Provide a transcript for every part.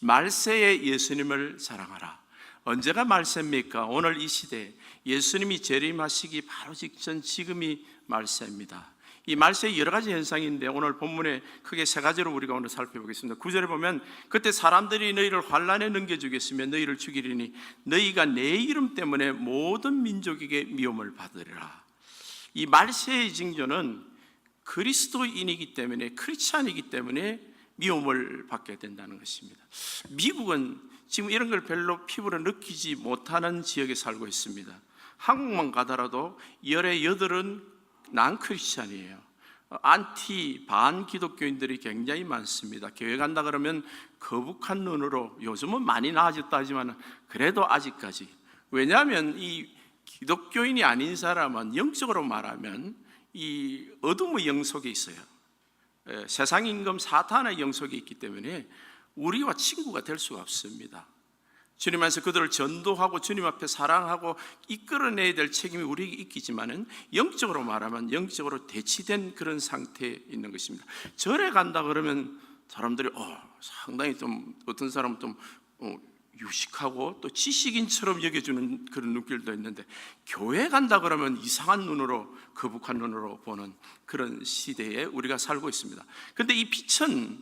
말세의 예수님을 사랑하라. 언제가 말세입니까? 오늘 이 시대 예수님이 재림하시기 바로 직전 지금이 말세입니다. 이 말세의 여러 가지 현상인데 오늘 본문에 크게 세 가지로 우리가 오늘 살펴보겠습니다. 9절에 보면 그때 사람들이 너희를 환란에 넘겨주겠으며 너희를 죽이리니 너희가 내 이름 때문에 모든 민족에게 미움을 받으리라. 이 말세의 징조는 그리스도인이기 때문에, 크리스찬이기 때문에 미움을 받게 된다는 것입니다. 미국은 지금 이런 걸 별로 피부로 느끼지 못하는 지역에 살고 있습니다. 한국만 가더라도 열의 8은 난크리스찬이에요. 반기독교인들이 굉장히 많습니다. 교회 간다 그러면 거북한 눈으로, 요즘은 많이 나아졌다 하지만 그래도 아직까지. 왜냐하면 이 기독교인이 아닌 사람은 영적으로 말하면 이 어둠의 영속에 있어요. 세상 임금 사탄의 영속에 있기 때문에 우리와 친구가 될 수가 없습니다. 주님 안에서 그들을 전도하고 주님 앞에 사랑하고 이끌어내야 될 책임이 우리에게 있겠지만은 영적으로 말하면 영적으로 대치된 그런 상태에 있는 것입니다. 절에 간다 그러면 사람들이 상당히 좀 어떤 사람은 좀 유식하고 또 지식인처럼 여겨주는 그런 눈길도 있는데, 교회 간다 그러면 이상한 눈으로, 거북한 눈으로 보는 그런 시대에 우리가 살고 있습니다. 그런데 이 빛은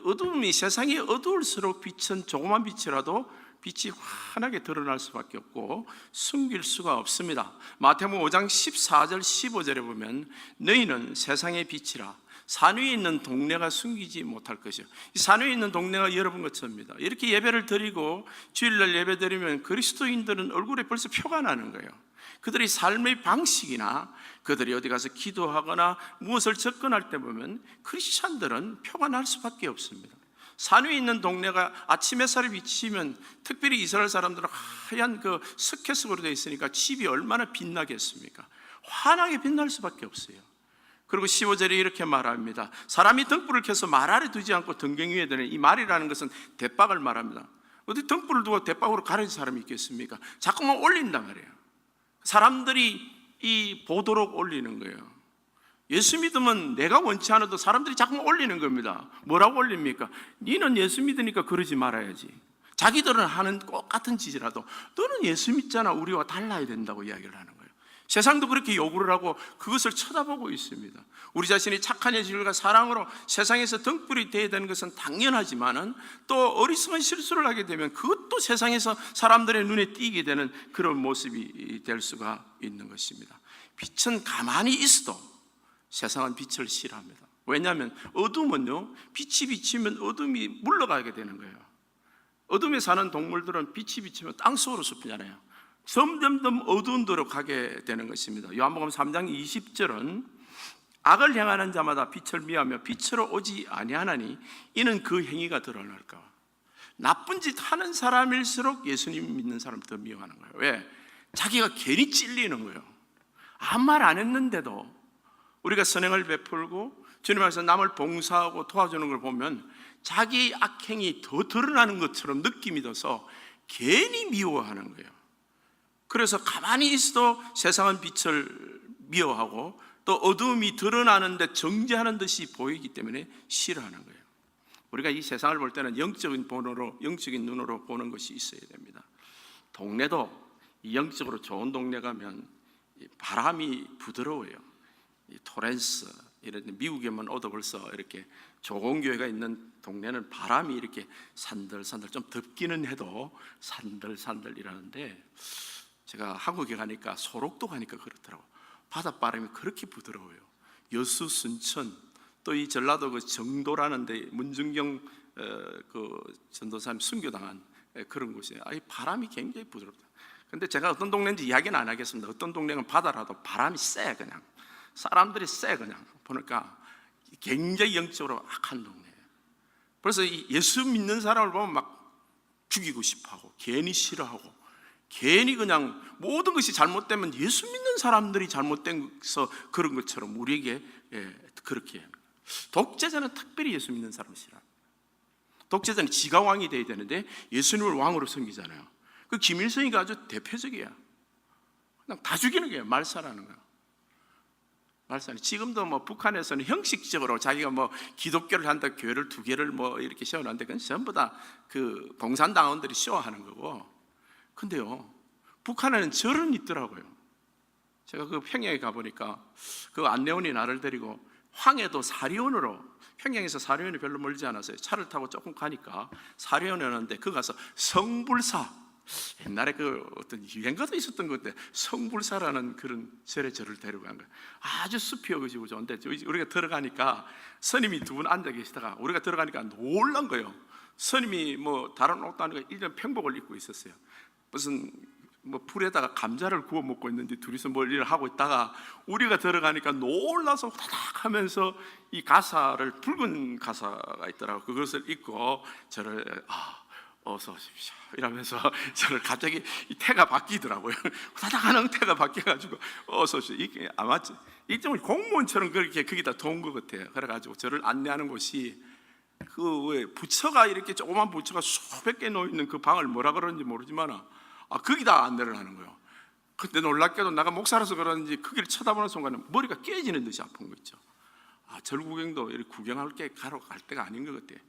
어두움이, 세상이 어두울수록 빛은 조그만 빛이라도 빛이 환하게 드러날 수밖에 없고 숨길 수가 없습니다. 마태복음 5장 14절 15절에 보면 너희는 세상의 빛이라 산 위에 있는 동네가 숨기지 못할 것이요. 이 산 위에 있는 동네가 여러분 것입니다. 이렇게 예배를 드리고 주일날 예배 드리면 그리스도인들은 얼굴에 벌써 표가 나는 거예요. 그들의 삶의 방식이나 그들이 어디 가서 기도하거나 무엇을 접근할 때 보면 크리스찬들은 표가 날 수밖에 없습니다. 산 위에 있는 동네가 아침 햇살이 비치면, 특별히 이스라엘 사람들은 하얀 그 스케스으로 되어 있으니까 집이 얼마나 빛나겠습니까? 환하게 빛날 수밖에 없어요. 그리고 15절에 이렇게 말합니다. 사람이 등불을 켜서 말 아래 두지 않고 등경 위에 두는, 이 말이라는 것은 대박을 말합니다. 어디 등불을 두고 대박으로 가려진 사람이 있겠습니까? 자꾸만 올린단 말이에요. 사람들이 이 보도록 올리는 거예요. 예수 믿으면 내가 원치 않아도 사람들이 자꾸만 올리는 겁니다. 뭐라고 올립니까? 너는 예수 믿으니까 그러지 말아야지. 자기들은 하는 똑같은 짓이라도 너는 예수 믿잖아, 우리와 달라야 된다고 이야기를 하는 거예요. 세상도 그렇게 요구를 하고 그것을 쳐다보고 있습니다. 우리 자신이 착한 예술과 사랑으로 세상에서 등불이 되어야 되는 것은 당연하지만은 또 어리석은 실수를 하게 되면 그것도 세상에서 사람들의 눈에 띄게 되는 그런 모습이 될 수가 있는 것입니다. 빛은 가만히 있어도 세상은 빛을 싫어합니다. 왜냐하면 어둠은요, 빛이 비치면 어둠이 물러가게 되는 거예요. 어둠에 사는 동물들은 빛이 비치면 땅속으로 숲이잖아요. 점점점 어두운 데로 가게 되는 것입니다. 요한복음 3장 20절은 악을 행하는 자마다 빛을 미하며 빛으로 오지 아니하나니 이는 그 행위가 드러날까. 나쁜 짓 하는 사람일수록 예수님 믿는 사람 더 미워하는 거예요. 왜? 자기가 괜히 찔리는 거예요. 아무 말 안 했는데도 우리가 선행을 베풀고 주님 안에서 남을 봉사하고 도와주는 걸 보면 자기 악행이 더 드러나는 것처럼 느낌이 들어서 괜히 미워하는 거예요. 그래서 가만히 있어도 세상은 빛을 미워하고 또 어두움이 드러나는데 정죄하는 듯이 보이기 때문에 싫어하는 거예요. 우리가 이 세상을 볼 때는 영적인 눈으로 보는 것이 있어야 됩니다. 동네도 영적으로 좋은 동네 가면 바람이 부드러워요. 이 토렌스, 이런 미국에만 오도 벌써 이렇게 좋은 교회가 있는 동네는 바람이 이렇게 산들산들, 좀 덥기는 해도 산들산들 이라는데, 제가 한국에 가니까 소록도 가니까 그렇더라고. 바닷바람이 그렇게 부드러워요. 여수, 순천, 또 이 전라도 그 정도라는 데 문중경 그 전도사님 순교당한 그런 곳이에요. 이 바람이 굉장히 부드럽다. 근데 제가 어떤 동네인지 이야기는 안 하겠습니다. 어떤 동네는 바다라도 바람이 세, 그냥 사람들이 세, 그냥 보니까 굉장히 영적으로 악한 동네예요. 그래서 예수 믿는 사람을 보면 막 죽이고 싶어하고 괜히 싫어하고 괜히 그냥 모든 것이 잘못되면 예수 믿는 사람들이 잘못돼서 그런 것처럼 우리에게 그렇게 해요. 독재자는 특별히 예수 믿는 사람을 싫어합니다. 독재자는 지가 왕이 돼야 되는데 예수님을 왕으로 섬기잖아요. 그 김일성이가 아주 대표적이야. 그냥 다 죽이는 거예요. 말살하는 거예요. 발산이 지금도 뭐 북한에서는 형식적으로 자기가 뭐 기독교를 한다 교회를 2개를 뭐 이렇게 세워놨는데 그건 전부 다 그 공산당원들이 쇼하는 거고. 근데요, 북한에는 절은 있더라고요. 제가 그 평양에 가보니까 그 안내원이 나를 데리고 황해도 사리온으로, 평양에서 사리온이 별로 멀지 않았어요. 차를 타고 조금 가니까 사리온에 오는데 그 가서 성불사, 옛날에 그 어떤 유행가도 있었던 것 같아. 성불사라는 그런 절에 저를 데려간 거예요. 아주 숲이 어그지고 좋은데 우리가 들어가니까 스님이 2분 앉아 계시다가 우리가 들어가니까 놀란 거예요. 스님이 뭐 다른 옷도 아니고 일반 평복을 입고 있었어요. 무슨 뭐 불에다가 감자를 구워 먹고 있는지 둘이서 뭘 일을 하고 있다가 우리가 들어가니까 놀라서 후다닥 하면서 이 가사를, 붉은 가사가 있더라고요. 그것을 입고 저를 어서 오십시오 이러면서 저를 갑자기 이 태가 바뀌더라고요. 후다닥 하는 태가 바뀌어가지고 어서 오십시오. 이게 아마 일종의 공무원처럼 그렇게 거기다 도운 것 같아요. 그래가지고 저를 안내하는 곳이 그 왜 부처가 이렇게 조그만 부처가 수백 개 놓여있는 그 방을 뭐라 그러는지 모르지만 거기다 안내를 하는 거예요. 근데 놀랍게도 내가 목사라서 그런지 거기를 쳐다보는 순간에 머리가 깨지는 듯이 아픈 거 있죠. 절 구경도 이렇게 구경할 게 가러 갈 때가 아닌 것 같아.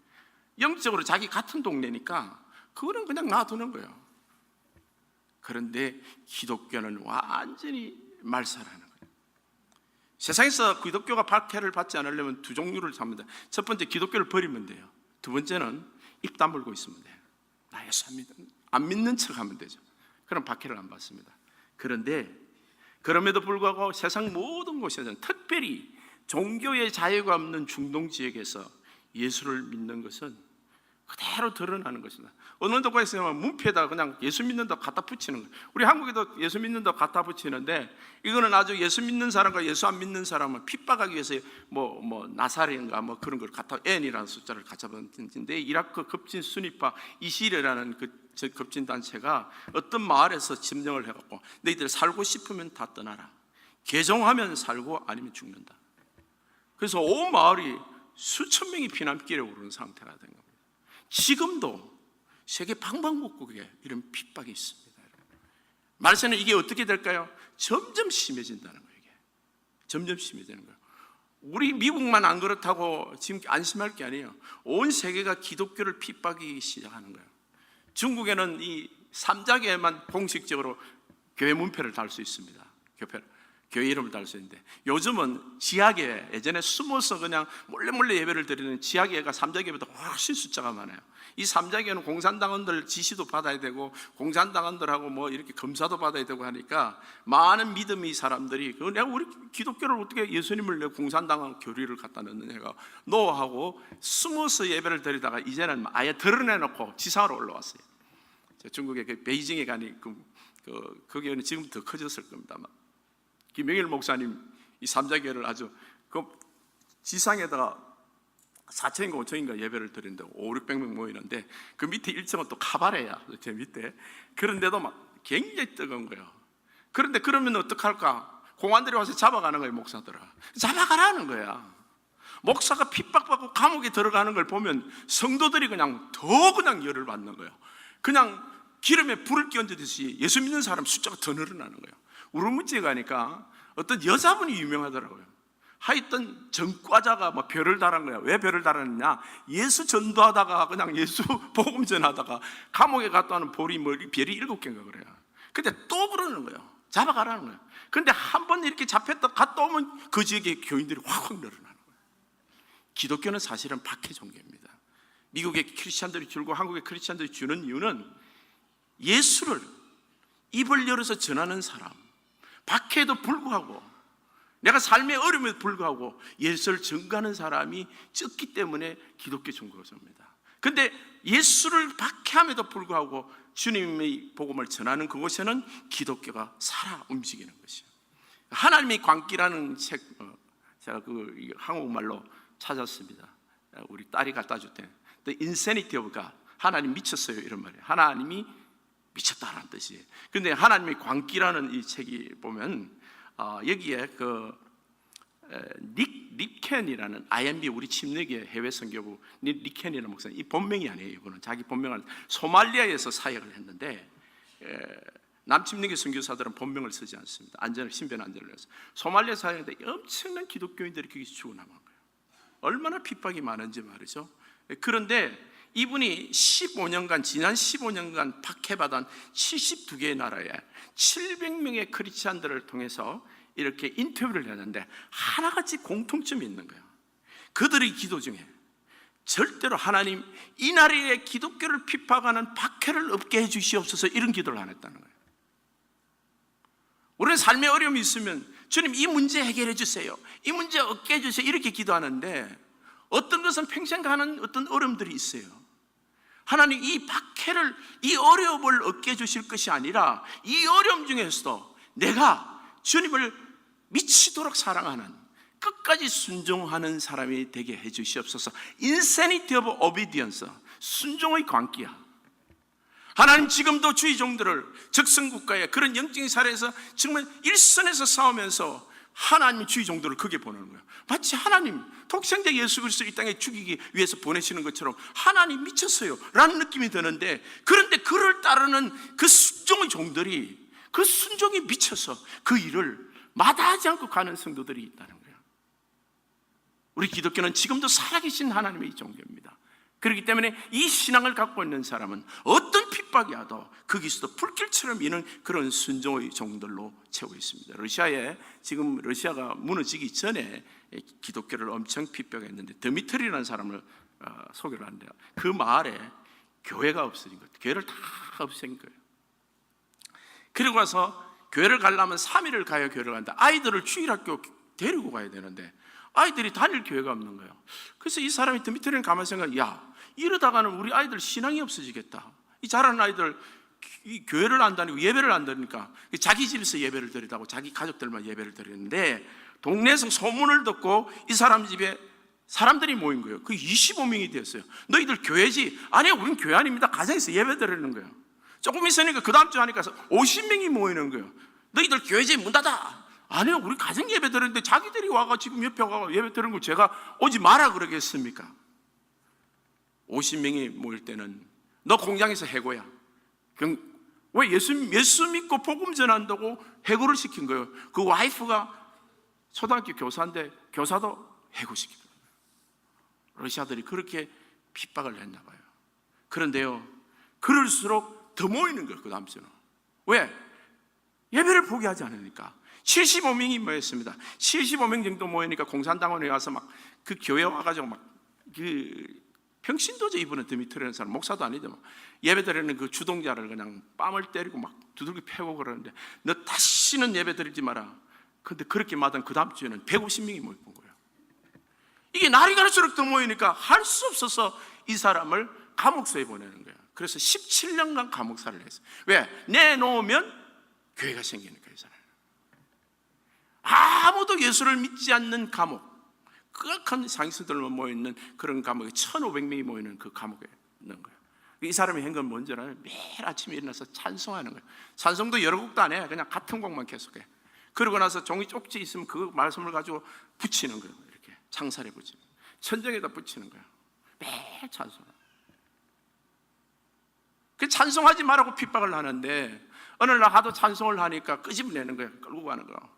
영적으로 자기 같은 동네니까 그거는 그냥 놔두는 거예요. 그런데 기독교는 완전히 말살하는 거예요. 세상에서 기독교가 박해를 받지 않으려면 2 종류를 잡니다. 첫 번째, 기독교를 버리면 돼요. 2번째는 입 다물고 있으면 돼요. 나 예수 안 믿는 척 하면 되죠. 그럼 박해를 안 받습니다. 그런데 그럼에도 불구하고 세상 모든 곳에서는, 특별히 종교의 자유가 없는 중동 지역에서 예수를 믿는 것은 그대로 드러나는 것입니다. 어느 곳에서 문패에다 그냥 예수 믿는다고 갖다 붙이는 거예요. 우리 한국에도 예수 믿는다고 갖다 붙이는데, 이거는 아주 예수 믿는 사람과 예수 안 믿는 사람은 핍박하기 위해서 뭐 나사렛인가 뭐 그런 걸 갖다, N이라는 숫자를 갖다 붙이는데, 이라크 급진 순위파 이시르라는 그 급진 단체가 어떤 마을에서 점령을 해갖고 너희들 살고 싶으면 다 떠나라, 개종하면 살고 아니면 죽는다. 그래서 온 마을이 수천 명이 피난길에 오르는 상태가 된 겁니다. 지금도 세계 방방곡곡에 이런 핍박이 있습니다. 말세는 이게 어떻게 될까요? 점점 심해진다는 거예요. 이게 점점 심해지는 거예요. 우리 미국만 안 그렇다고 지금 안심할 게 아니에요. 온 세계가 기독교를 핍박하기 시작하는 거예요. 중국에는 이 3자계에만 공식적으로 교회 문패를 달 수 있습니다. 교회 이름을 달 수 있는데, 요즘은 지하계, 예전에 숨어서 그냥 몰래 예배를 드리는 지하계가 3자계보다 훨씬 숫자가 많아요. 이 3자계는 공산당원들 지시도 받아야 되고 공산당원들하고 뭐 이렇게 검사도 받아야 되고 하니까 많은 믿음의 사람들이 내가 우리 기독교를 어떻게 예수님을 내 공산당원 교리를 갖다 넣느냐가 노하고 숨어서 예배를 드리다가 이제는 아예 드러내놓고 지상으로 올라왔어요. 중국의 그 베이징에 가니 거기는 지금 더 커졌을 겁니다. 김영일 목사님 이 3자교를 아주 그 지상에다가 4천인가 5천인가 예배를 드린다고 500~600명 모이는데, 그 밑에 1층은 또 카바레야, 제 밑에. 그런데도 막 굉장히 뜨거운 거예요. 그런데 그러면 어떡할까? 공안들이 와서 잡아가는 거예요. 목사들아, 잡아가라는 거야. 목사가 핍박받고 감옥에 들어가는 걸 보면 성도들이 그냥 열을 받는 거예요. 그냥 기름에 불을 끼얹듯이 예수 믿는 사람 숫자가 더 늘어나는 거예요. 우르무치에 가니까 어떤 여자분이 유명하더라고요. 하여튼 전과자가 뭐 별을 달은 거야. 왜 별을 달았느냐? 예수 전도하다가 그냥 예수 복음 전하다가 감옥에 갔다 오는 별이 7개인가 그래요. 근데 또 그러는 거예요. 잡아가라는 거예요. 근데 한 번 이렇게 잡혔다 갔다 오면 그 지역에 교인들이 확 늘어나는 거예요. 기독교는 사실은 박해 종교입니다. 미국의 크리스찬들이 줄고 한국의 크리스찬들이 주는 이유는, 예수를 입을 열어서 전하는 사람, 박해에도 불구하고, 내가 삶의 어려움에도 불구하고 예수를 전가하는 사람이 적기 때문에 기독교 종교가 섭니다. 그런데 예수를 박해함에도 불구하고 주님의 복음을 전하는 그곳에는 기독교가 살아 움직이는 것이에요. 하나님의 광기라는 책, 제가 그 한국말로 찾았습니다. 우리 딸이 갖다 줄 때 The Insanity of God, 하나님 미쳤어요 이런 말이에요. 하나님이 미쳤다라는 뜻이에요. 그런데 하나님의 광기라는 이 책이 보면 여기에 그 닉 켄이라는 IMB 우리 침례교회 해외 선교부 닉 켄이라는 목사님, 이 본명이 아니에요. 이거는 자기 본명은 소말리아에서 사역을 했는데 남침릭의 선교사들은 본명을 쓰지 않습니다. 신변 안전을 위해서. 소말리아 사회인데 엄청난 기독교인들이 거기서 죽어남은 거예요. 얼마나 핍박이 많은지 말이죠. 그런데 이분이 15년간, 지난 15년간 박해받은 72개의 나라에 700명의 크리스찬들을 통해서 이렇게 인터뷰를 했는데 하나같이 공통점이 있는 거예요. 그들의 기도 중에 절대로 하나님, 이 나라에 기독교를 핍박하는 박해를 없게 해주시옵소서, 이런 기도를 안 했다는 거예요. 우리는 삶에 어려움이 있으면 주님 이 문제 해결해 주세요, 이 문제 없게 해주세요, 이렇게 기도하는데 어떤 것은 평생 가는 어떤 어려움들이 있어요. 하나님 이 박해를, 이 어려움을 없게 해주실 것이 아니라 이 어려움 중에서도 내가 주님을 미치도록 사랑하는, 끝까지 순종하는 사람이 되게 해주시옵소서. Insanity of obedience, 순종의 광기야. 하나님 지금도 주의 종들을 적성국가에 그런 영적인 사례에서 정말 일선에서 싸우면서 하나님 주의 종들을 거기에 보내는 거예요. 마치 하나님 독생자 예수 그리스도 이 땅에 죽이기 위해서 보내시는 것처럼 하나님 미쳤어요 라는 느낌이 드는데, 그런데 그를 따르는 그 순종의 종들이 그 순종에 미쳐서 그 일을 마다하지 않고 가는 성도들이 있다는 거예요. 우리 기독교는 지금도 살아계신 하나님의 종교입니다. 그렇기 때문에 이 신앙을 갖고 있는 사람은 어떤 핍박이 와도 거기서도 불길처럼 이는 그런 순종의 종들로 채우고 있습니다. 러시아에, 지금 러시아가 무너지기 전에 기독교를 엄청 핍박했는데 드미트리라는 사람을 소개를 하는데요, 그 마을에 교회가 없어진 거예요. 교회를 다 없앤 거예요. 그리고 와서 교회를 가려면 3일을 가야 교회를 간다. 아이들을 주일학교 데리고 가야 되는데 아이들이 다닐 교회가 없는 거예요. 그래서 이 사람이 드미트리는 가만히 생각해, 야, 이러다가는 우리 아이들 신앙이 없어지겠다. 이 자라는 아이들 이 교회를 안 다니고 예배를 안 드리니까 자기 집에서 예배를 드리다고 자기 가족들만 예배를 드리는데, 동네에서 소문을 듣고 이 사람 집에 사람들이 모인 거예요. 그 25명이 됐어요. 너희들 교회지? 아니요, 우린 교회 아닙니다. 가정에서 예배 드리는 거예요. 조금 있으니까 그 다음 주 하니까 50명이 모이는 거예요. 너희들 교회지? 문 닫아. 아니요, 우리 가정 예배 드리는데 자기들이 와가 지금 옆에 와가 예배 드리는 걸 제가 오지 마라 그러겠습니까? 50명이 모일 때는 너 공장에서 해고야. 왜 예수 믿고 복음 전한다고 해고를 시킨 거예요. 그 와이프가 초등학교 교사인데 교사도 해고시킨 거예요. 러시아들이 그렇게 핍박을 했나 봐요. 그런데요, 그럴수록 더 모이는 거예요. 그 다음 주는. 왜? 예배를 포기하지 않으니까. 75명이 모였습니다. 75명 정도 모이니까 공산당원에 와서 막 그 교회 와가지고 막 평신도죠. 이분은 드미트리라는 사람, 목사도 아니죠. 막 예배드리는 그 주동자를 그냥 뺨을 때리고 막 두들겨 패고 그러는데, 너 다시는 예배드리지 마라. 근데 그렇게 마당 그 다음 주에는 150명이 모인 거예요. 이게 날이 갈수록 더 모이니까 할 수 없어서 이 사람을 감옥소에 보내는 거예요. 그래서 17년간 감옥살을 했어요. 왜? 내놓으면 교회가 생기니까. 이 사람 아무도 예수를 믿지 않는 감옥, 극악한 상수들만 모여있는 그런 감옥에 1500명이 모이는 그 감옥에 있는 거예요. 이 사람이 한 건 뭔지 알아요? 매일 아침에 일어나서 찬송하는 거예요. 찬송도 여러 곡도 안 해. 그냥 같은 곡만 계속해. 그러고 나서 종이 쪽지 있으면 그 말씀을 가지고 붙이는 거예요. 이렇게 창살에 붙이는, 천정에다 붙이는 거예요. 매일 찬송. 그 찬송하지 말라고 핍박을 하는데 어느 날 하도 찬송을 하니까 끄집어내는 거예요. 끌고 가는 거.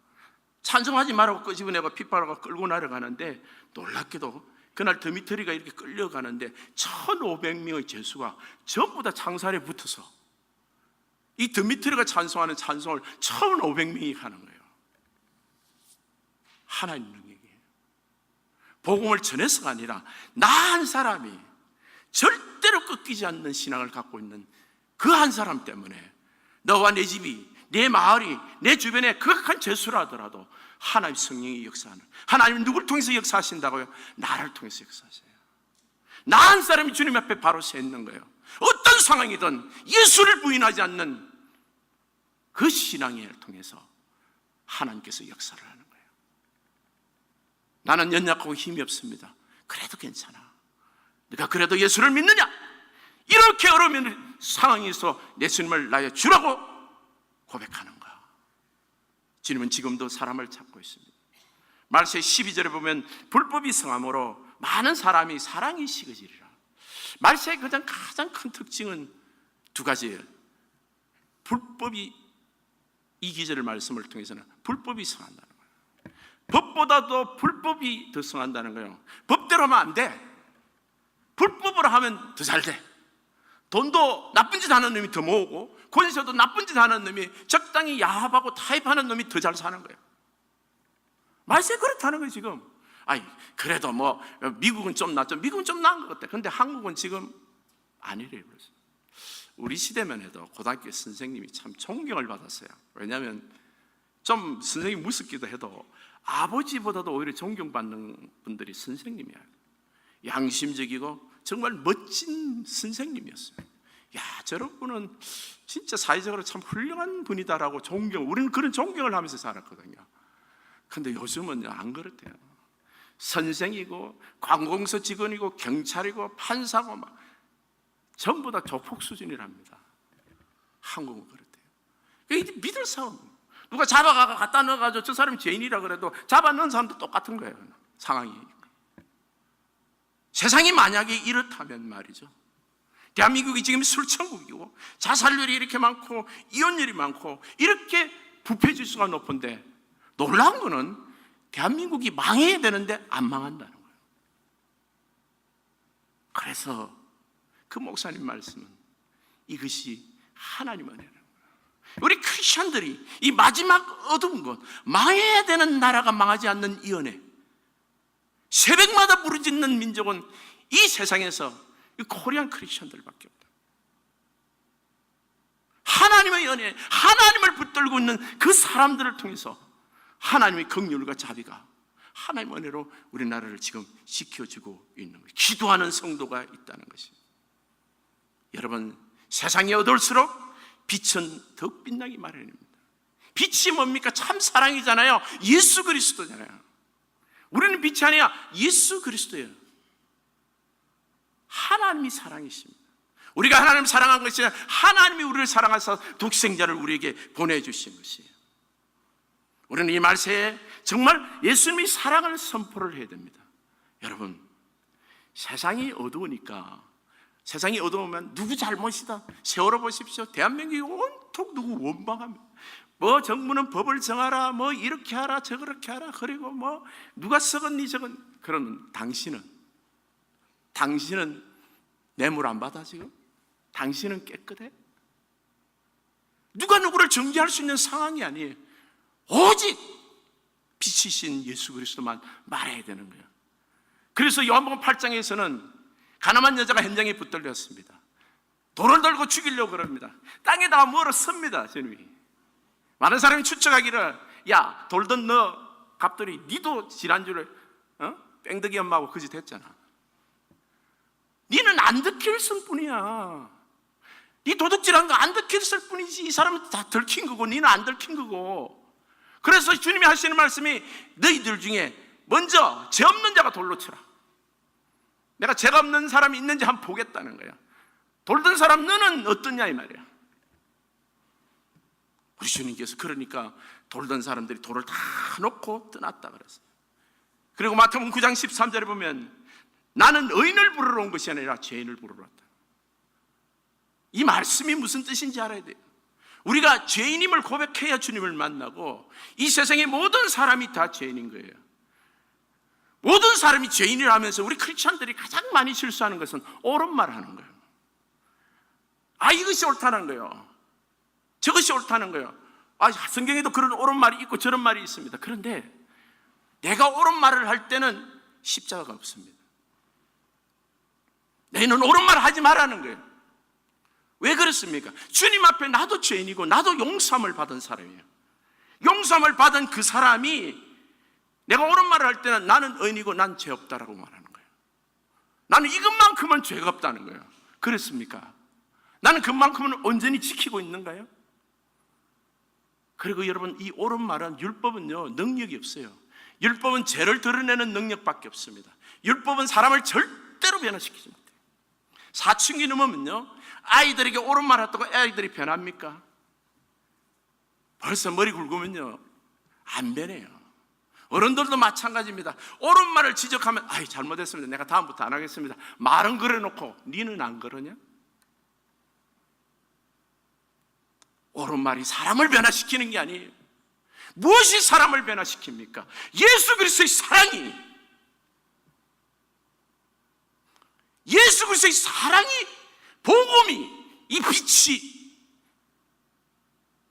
찬송하지 말라고 끄집어내고 핍박하고 끌고 내려가는데, 놀랍게도 그날 드미트리가 이렇게 끌려가는데 1500명의 죄수가 전부 다 창살에 붙어서 이 드미트리가 찬송하는 찬송을 1500명이 하는 거예요. 하나님 능력이에요. 복음을 전해서가 아니라 나 한 사람이 절대로 꺾이지 않는 신앙을 갖고 있는 그 한 사람 때문에 너와 내 집이, 내 마을이, 내 주변에 극악한 죄수라 하더라도 하나님 성령이 역사하는, 하나님은 누구를 통해서 역사하신다고요? 나를 통해서 역사하세요. 나 한 사람이 주님 앞에 바로 서 있는 거예요. 어떤 상황이든 예수를 부인하지 않는 그 신앙을 통해서 하나님께서 역사를 하는 거예요. 나는 연약하고 힘이 없습니다. 그래도 괜찮아. 네가 그래도 예수를 믿느냐? 이렇게 어려운 상황에서 내 주님을 나의 주라고 고백하는 거야. 주님은 지금도 사람을 찾고 있습니다. 말세 12절에 보면 불법이 성함으로 많은 사람이 사랑이 식어지리라. 말세의 가장 큰 특징은 두 가지예요. 불법이 이 기절의 말씀을 통해서는 불법이 성한다는 거예요. 법보다도 불법이 더 성한다는 거예요. 법대로 하면 안 돼. 불법으로 하면 더 잘 돼. 돈도 나쁜 짓 하는 놈이 더 모으고, 권세도 나쁜 짓 하는 놈이 적당히 야합하고 타협하는 놈이 더 잘 사는 거예요. 말세 그렇다는 거예요 지금. 아니 그래도 뭐 미국은 좀 낫죠. 미국은 좀 나은 것 같아. 근데 한국은 지금 아니래요. 그래서 우리 시대만 해도 고등학교 선생님이 참 존경을 받았어요. 왜냐하면 좀 선생님이 무섭기도 해도 아버지보다도 오히려 존경받는 분들이 선생님이에요. 양심적이고 정말 멋진 선생님이었어요. 야, 저런 분은 진짜 사회적으로 참 훌륭한 분이다라고 우리는 그런 존경을 하면서 살았거든요. 근데 요즘은 안 그렇대요. 선생이고 관공서 직원이고 경찰이고 판사고 막 전부 다 조폭 수준이랍니다. 한국은 그렇대요. 이게 믿을 사람, 누가 잡아가 갖다 넣어가지고 저 사람이 죄인이라 그래도 잡아 넣은 사람도 똑같은 거예요. 상황이. 세상이 만약에 이렇다면 말이죠, 대한민국이 지금 술천국이고 자살률이 이렇게 많고 이혼율이 많고 이렇게 부패지수가 높은데, 놀라운 거는 대한민국이 망해야 되는데 안 망한다는 거예요. 그래서 그 목사님 말씀은 이것이 하나님 은혜라는 거예요. 우리 크리스천들이 이 마지막 어두운 것, 망해야 되는 나라가 망하지 않는 이 은혜, 새벽마다 부르짖는 민족은 이 세상에서 이 코리안 크리스천들밖에 없다. 하나님의 은혜, 하나님을 붙들고 있는 그 사람들을 통해서 하나님의 긍휼과 자비가 하나님의 은혜로 우리나라를 지금 지켜주고 있는 거예요. 기도하는 성도가 있다는 것입니다. 여러분, 세상이 어두울수록 빛은 더욱 빛나기 마련입니다. 빛이 뭡니까? 참 사랑이잖아요. 예수 그리스도잖아요. 우리는 빛이 아니야, 예수 그리스도예요. 하나님이 사랑이십니다. 우리가 하나님을 사랑한 것이 아니라 하나님이 우리를 사랑하셔서 독생자를 우리에게 보내주신 것이에요. 우리는 이 말세에 정말 예수님의 사랑을 선포를 해야 됩니다. 여러분, 세상이 어두우니까, 세상이 어두우면 누구 잘못이다, 세월호 보십시오. 대한민국이 온통 누구 원망합니다. 뭐 정부는 법을 정하라, 뭐 이렇게 하라, 저렇게 하라, 그리고 뭐 누가 썩었니 저건. 그러면 당신은 뇌물 안 받아 지금? 당신은 깨끗해? 누가 누구를 정죄할 수 있는 상황이 아니에요. 오직 빛이신 예수 그리스도만 말해야 되는 거예요. 그래서 요한복음 8장에서는 가늠한 여자가 현장에 붙들렸습니다. 돌을 들고 죽이려고 그럽니다. 땅에다가 뭐로 씁니다. 주님이 많은 사람이 추측하기를, 야, 돌던 너 갑돌이, 니도 지난주에 뺑덕이 엄마하고 그 짓 했잖아. 니는 안 들켰을 뿐이야. 니 도둑질한 거 안 들켰을 뿐이지, 이 사람은 다 들킨 거고 니는 안 들킨 거고. 그래서 주님이 하시는 말씀이, 너희들 중에 먼저 죄 없는 자가 돌로 쳐라. 내가 죄가 없는 사람이 있는지 한번 보겠다는 거야. 돌던 사람 너는 어떠냐 이 말이야. 우리 주님께서 그러니까 돌던 사람들이 돌을 다 놓고 떠났다 그랬어요. 그리고 마태복음 9장 13절에 보면, 나는 의인을 부르러 온 것이 아니라 죄인을 부르러 왔다. 이 말씀이 무슨 뜻인지 알아야 돼요. 우리가 죄인임을 고백해야 주님을 만나고, 이 세상의 모든 사람이 다 죄인인 거예요. 모든 사람이 죄인이라면서 우리 크리스천들이 가장 많이 실수하는 것은 옳은 말 하는 거예요. 아, 이것이 옳다는 거예요. 저것이 옳다는 거예요. 아, 성경에도 그런 옳은 말이 있고 저런 말이 있습니다. 그런데 내가 옳은 말을 할 때는 십자가가 없습니다. 너희는 옳은 말 하지 말라는 거예요. 왜 그렇습니까? 주님 앞에 나도 죄인이고 나도 용서함을 받은 사람이에요. 용서함을 받은 그 사람이 내가 옳은 말을 할 때는 나는 의인이고 난 죄 없다라고 말하는 거예요. 나는 이것만큼은 죄가 없다는 거예요. 그렇습니까? 나는 그만큼은 온전히 지키고 있는가요? 그리고 여러분, 이 옳은 말은, 율법은요 능력이 없어요. 율법은 죄를 드러내는 능력밖에 없습니다. 율법은 사람을 절대로 변화시키지 못해요. 사춘기 넘으면요, 아이들에게 옳은 말 했다고 아이들이 변합니까? 벌써 머리 굵으면요 안 변해요. 어른들도 마찬가지입니다. 옳은 말을 지적하면, 아이 잘못했습니다, 내가 다음부터 안 하겠습니다. 말은 그래놓고 니는 안 그러냐? 옳은 말이 사람을 변화시키는 게 아니에요. 무엇이 사람을 변화시킵니까? 예수 그리스도의 사랑이, 예수 그리스도의 사랑이, 복음이, 이 빛이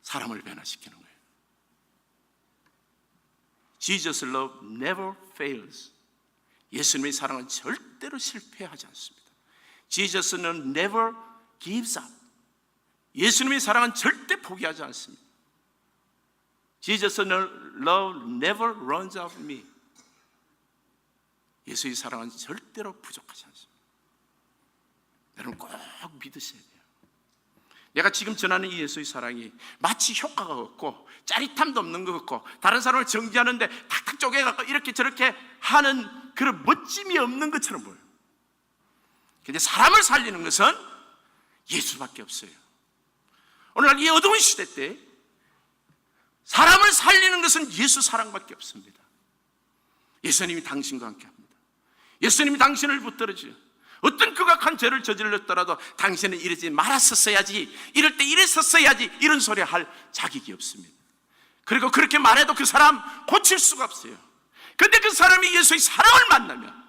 사람을 변화시키는 거예요. Jesus' love never fails. 예수님의 사랑은 절대로 실패하지 않습니다. Jesus' never gives up. 예수님의 사랑은 절대 포기하지 않습니다. Jesus' love never runs out of me. 예수의 사랑은 절대로 부족하지 않습니다. 여러분 꼭 믿으셔야 돼요. 내가 지금 전하는 이 예수의 사랑이 마치 효과가 없고 짜릿함도 없는 것 같고 다른 사람을 정죄하는데 탁탁 쪼개갖고 이렇게 저렇게 하는 그런 멋짐이 없는 것처럼 보여요. 근데 사람을 살리는 것은 예수밖에 없어요. 오늘날 이 어두운 시대 때 사람을 살리는 것은 예수 사랑밖에 없습니다. 예수님이 당신과 함께 합니다. 예수님이 당신을 붙들어줘요. 어떤 극악한 죄를 저질렀더라도 당신은 이러지 말았었어야지, 이럴 때 이랬었어야지, 이런 소리 할 자격이 없습니다. 그리고 그렇게 말해도 그 사람 고칠 수가 없어요. 그런데 그 사람이 예수의 사랑을 만나면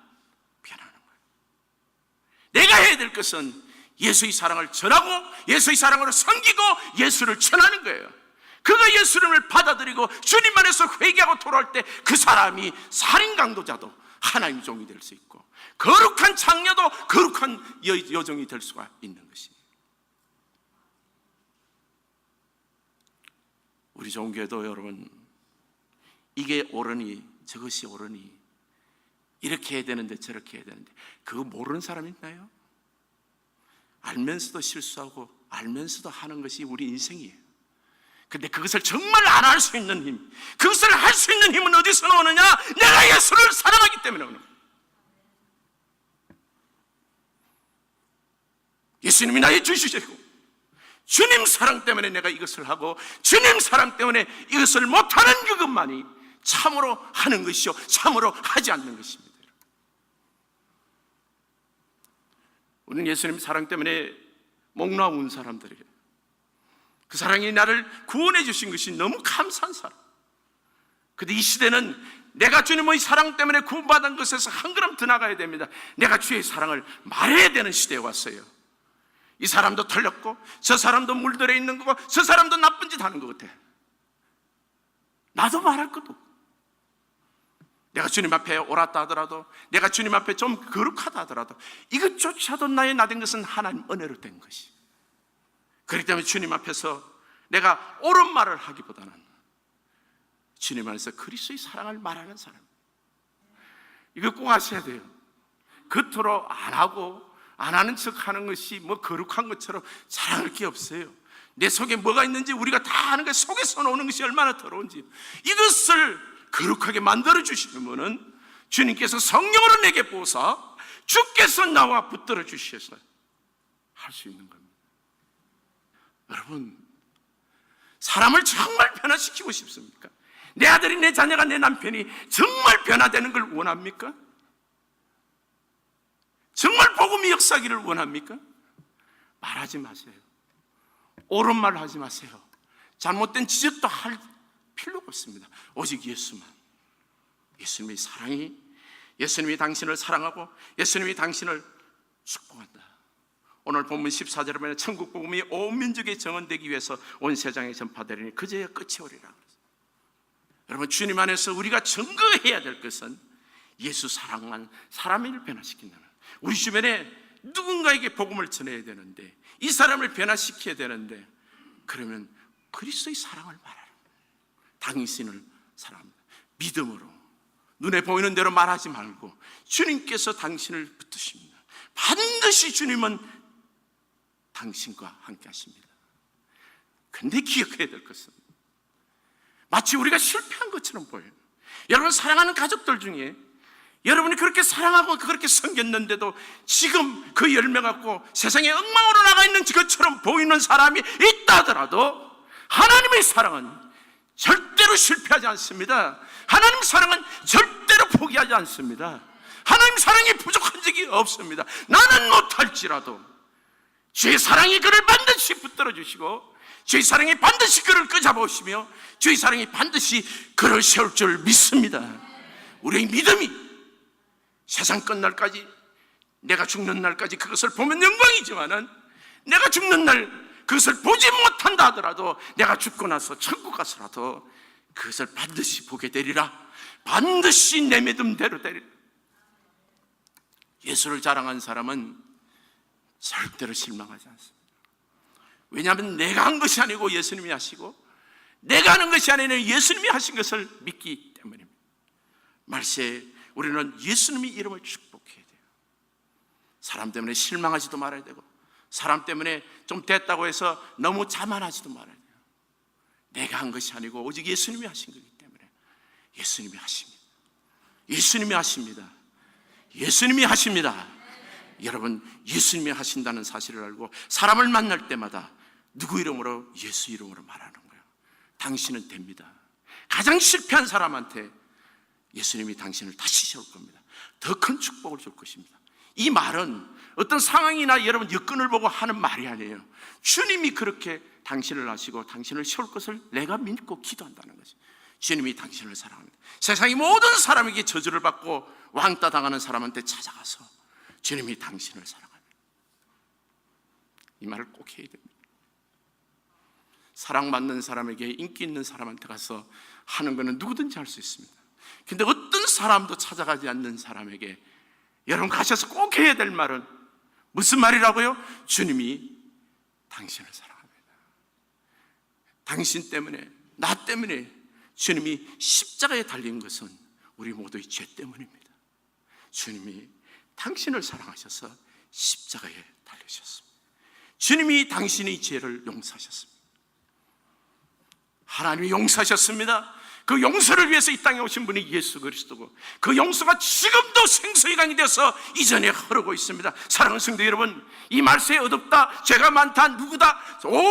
변하는 거예요. 내가 해야 될 것은 예수의 사랑을 전하고 예수의 사랑으로 섬기고 예수를 전하는 거예요. 그가 예수님을 받아들이고 주님 안에서 회개하고 돌아올 때 그 사람이 살인 강도자도 하나님의 종이 될 수 있고 거룩한 장녀도 거룩한 여종이 될 수가 있는 것입니다. 우리 종교도 여러분, 이게 옳으니 저것이 옳으니 이렇게 해야 되는데 저렇게 해야 되는데 그거 모르는 사람 있나요? 알면서도 실수하고 알면서도 하는 것이 우리 인생이에요. 근데 그것을 정말 안 할 수 있는 힘, 그것을 할 수 있는 힘은 어디서 나오느냐? 내가 예수를 사랑하기 때문에 오는 거예요. 예수님이 나의 주시고 주님 사랑 때문에 내가 이것을 하고 주님 사랑 때문에 이것을 못하는 그것만이 참으로 하는 것이요 참으로 하지 않는 것입니다. 우리는 예수님 사랑 때문에 목나온 사람들이에요. 그 사랑이 나를 구원해 주신 것이 너무 감사한 사람. 그런데 이 시대는 내가 주님의 사랑 때문에 구원받은 것에서 한 걸음 더 나가야 됩니다. 내가 주의 사랑을 말해야 되는 시대에 왔어요. 이 사람도 털렸고 저 사람도 물들어 있는 거고 저 사람도 나쁜 짓 하는 것 같아. 나도 말할 것도 없고 내가 주님 앞에 옳았다 하더라도 내가 주님 앞에 좀 거룩하다 하더라도 이것조차도 나의 나된 것은 하나님 은혜로 된 것이. 그렇기 때문에 주님 앞에서 내가 옳은 말을 하기보다는 주님 안에서 그리스도의 사랑을 말하는 사람, 이거 꼭 아셔야 돼요. 겉으로 안 하고 안 하는 척 하는 것이 뭐 거룩한 것처럼 자랑할 게 없어요. 내 속에 뭐가 있는지 우리가 다 아는 게 속에서 나오는 것이 얼마나 더러운지 이것을 거룩하게 만들어 주시는 분은 주님께서 성령으로 내게 부어사 주께서 나와 붙들어 주셔서 할 수 있는 겁니다. 여러분, 사람을 정말 변화시키고 싶습니까? 내 아들이, 내 자녀가, 내 남편이 정말 변화되는 걸 원합니까? 정말 복음이 역사하기를 원합니까? 말하지 마세요. 옳은 말 하지 마세요. 잘못된 지적도 할 필요가 없습니다. 오직 예수만. 예수님의 사랑이, 예수님이 당신을 사랑하고 예수님이 당신을 축복한다. 오늘 본문 14절에 보면 천국 복음이 온 민족에 정언되기 위해서 온 세상에 전파되리니 그제야 끝이 오리라. 여러분, 주님 안에서 우리가 증거해야 될 것은 예수 사랑만 사람을 변화시킨다는, 우리 주변에 누군가에게 복음을 전해야 되는데 이 사람을 변화시켜야 되는데 그러면 그리스도의 사랑을 말하라. 당신을 사랑합니다. 믿음으로 눈에 보이는 대로 말하지 말고 주님께서 당신을 붙드십니다. 반드시 주님은 당신과 함께 하십니다. 근데 기억해야 될 것은 마치 우리가 실패한 것처럼 보여요. 여러분, 사랑하는 가족들 중에 여러분이 그렇게 사랑하고 그렇게 섬겼는데도 지금 그 열매 갖고 세상에 엉망으로 나가 있는 것처럼 보이는 사람이 있다 하더라도 하나님의 사랑은 절대로 실패하지 않습니다. 하나님 사랑은 절대로 포기하지 않습니다. 하나님 사랑이 부족한 적이 없습니다. 나는 못할지라도 주의 사랑이 그를 반드시 붙들어 주시고 주의 사랑이 반드시 그를 끄잡아오시며 주의 사랑이 반드시 그를 세울 줄 믿습니다. 우리의 믿음이 세상 끝날까지, 내가 죽는 날까지 그것을 보면 영광이지만은 내가 죽는 날 그것을 보지 못한다 하더라도 내가 죽고 나서 천국 가서라도 그것을 반드시 보게 되리라. 반드시 내 믿음대로 되리라. 예수를 자랑한 사람은 절대로 실망하지 않습니다. 왜냐하면 내가 한 것이 아니고 예수님이 하시고, 내가 하는 것이 아니라 예수님이 하신 것을 믿기 때문입니다. 말세에 우리는 예수님의 이름을 축복해야 돼요. 사람 때문에 실망하지도 말아야 되고, 사람 때문에 좀 됐다고 해서 너무 자만하지도 말아야 돼요. 내가 한 것이 아니고 오직 예수님이 하신 거기 때문에 예수님이 하십니다. 예수님이 하십니다. 예수님이 하십니다. 여러분, 예수님이 하신다는 사실을 알고 사람을 만날 때마다 누구 이름으로? 예수 이름으로 말하는 거예요. 당신은 됩니다. 가장 실패한 사람한테 예수님이 당신을 다시 세울 겁니다. 더 큰 축복을 줄 것입니다. 이 말은 어떤 상황이나 여러분 여건을 보고 하는 말이 아니에요. 주님이 그렇게 당신을 아시고 당신을 세울 것을 내가 믿고 기도한다는 거죠. 주님이 당신을 사랑합니다. 세상의 모든 사람에게 저주를 받고 왕따 당하는 사람한테 찾아가서 주님이 당신을 사랑합니다. 이 말을 꼭 해야 됩니다. 사랑받는 사람에게, 인기 있는 사람한테 가서 하는 것은 누구든지 할 수 있습니다. 근데 어떤 사람도 찾아가지 않는 사람에게 여러분 가셔서 꼭 해야 될 말은 무슨 말이라고요? 주님이 당신을 사랑합니다. 당신 때문에, 나 때문에 주님이 십자가에 달린 것은 우리 모두의 죄 때문입니다. 주님이 당신을 사랑하셔서 십자가에 달리셨습니다. 주님이 당신의 죄를 용서하셨습니다. 하나님이 용서하셨습니다. 그 용서를 위해서 이 땅에 오신 분이 예수 그리스도고, 그 용서가 지금도 생수기관이 되어서 이전에 흐르고 있습니다. 사랑하는 성도 여러분, 이 말세에 어둡다, 죄가 많다, 누구다, 온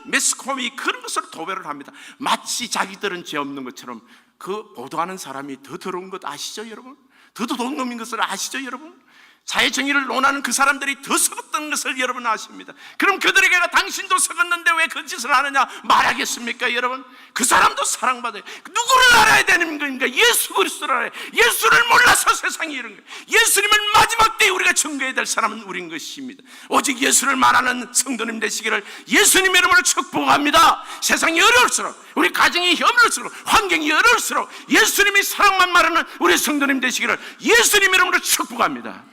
매스컴이 그런 것을 도배를 합니다. 마치 자기들은 죄 없는 것처럼. 그 보도하는 사람이 더 더러운 것 아시죠 여러분? 더 더러운 놈인 것을 아시죠 여러분? 자유정의를 논하는 그 사람들이 더 썩었던 것을 여러분 아십니다. 그럼 그들에게 당신도 썩었는데 왜 그 짓을 하느냐 말하겠습니까 여러분? 그 사람도 사랑받아요. 누구를 알아야 되는 겁니까? 예수 그리스도를 알아야. 예수를 몰라서 세상이 이런 거예요. 예수님을 마지막 때에 우리가 증거해야 될 사람은 우린 것입니다. 오직 예수를 말하는 성도님 되시기를 예수님 이름으로 축복합니다. 세상이 어려울수록, 우리 가정이 어려울수록, 환경이 어려울수록 예수님의 사랑만 말하는 우리 성도님 되시기를 예수님 이름으로 축복합니다.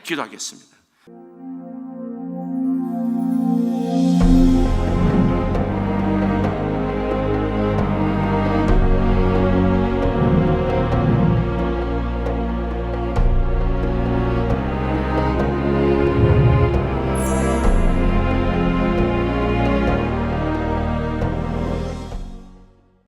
기도하겠습니다.